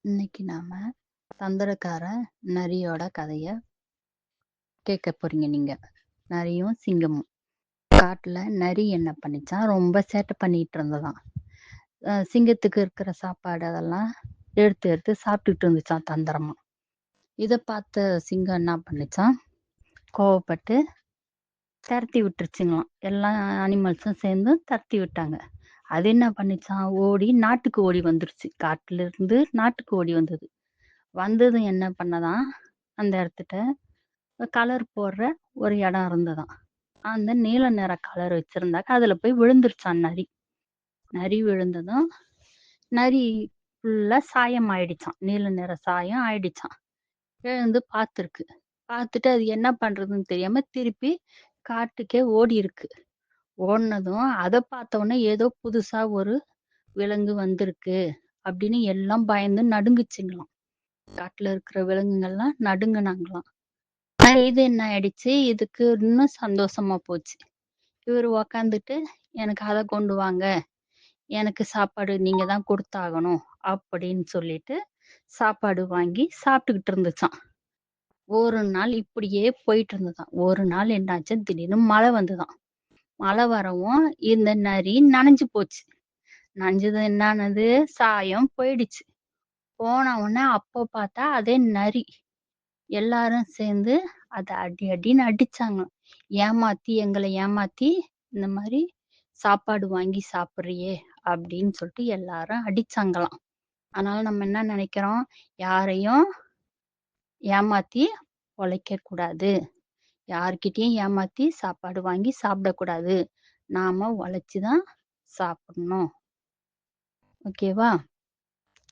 இன்னைக்கு நாம தந்திரக்கார நரியோட கதைய கேட்க போறீங்க நீங்க. நரியும் சிங்கமும். காட்டுல நரி என்ன பண்ணிச்சான், ரொம்ப சேட்டை பண்ணிட்டு இருந்ததாம். சிங்கத்துக்கு இருக்கிற சாப்பாடு அதெல்லாம் எடுத்து எடுத்து சாப்பிட்டுட்டு இருந்துச்சான் தந்திரமா. இதை பார்த்த சிங்கம் என்ன பண்ணிச்சான், கோவப்பட்டு துரத்தி விட்டுருச்சுங்களாம். எல்லா அனிமல்ஸும் சேர்ந்து துரத்தி விட்டாங்க. அது என்ன பண்ணிச்சான், ஓடி நாட்டுக்கு ஓடி வந்துருச்சு. காட்டுல இருந்து நாட்டுக்கு ஓடி வந்தது. வந்ததும் என்ன பண்ணதான், அந்த இடத்துட்ட கலர் போடுற ஒரு இடம் இருந்ததாம். அந்த நீல நிற கலர் வச்சிருந்தாக்க அதுல போய் விழுந்துருச்சான் நரி. நரி விழுந்ததும் நரி ஃபுல்லா சாயம் ஆயிடுச்சான். நீல நிற சாயம் ஆயிடுச்சான். எழுந்து பார்த்துருக்கு. பார்த்துட்டு அது என்ன பண்றதுன்னு தெரியாம திருப்பி காட்டுக்கே ஓடி இருக்கு. ஓடினதும் அதை பார்த்த உடனே ஏதோ புதுசா ஒரு விலங்கு வந்திருக்கு அப்படின்னு எல்லாம் பயந்து நடுங்குச்சுங்களாம். காட்டுல இருக்கிற விலங்குகள்லாம் நடுங்குனாங்களாம். இது என்ன ஆயிடுச்சு, இதுக்கு இன்னும் சந்தோஷமா போச்சு. இவரு உக்காந்துட்டு, எனக்கு அதை கொண்டு வாங்க, எனக்கு சாப்பாடு நீங்க தான் கொடுத்தாகணும் அப்படின்னு சொல்லிட்டு சாப்பாடு வாங்கி சாப்பிட்டுக்கிட்டு இருந்துச்சான். ஒரு நாள் இப்படியே போயிட்டு இருந்ததாம். ஒரு நாள் என்னாச்சு, திடீர்னு மழை வந்துதான். மழை வரவும் இந்த நரி நனைஞ்சு போச்சு. நனைஞ்சது என்னானது, சாயம் போயிடுச்சு. போன உடனே அப்போ பார்த்தா அதே நரி. எல்லாரும் சேர்ந்து அத அடி அடின்னு அடிச்சாங்க. எங்களை ஏமாத்தி இந்த மாதிரி சாப்பாடு வாங்கி சாப்பிடுறியே அப்படின்னு சொல்லிட்டு எல்லாரும் அடிச்சாங்களாம். அதனால நம்ம என்ன நினைக்கிறோம், யாரையும் ஏமாத்தி பொழைக்க கூடாது, யார்கிட்டயும் ஏமாத்தி சாப்பாடு வாங்கி சாப்பிடக்கூடாது. நாம உழைச்சுதான் சாப்பிடணும். ஓகேவா?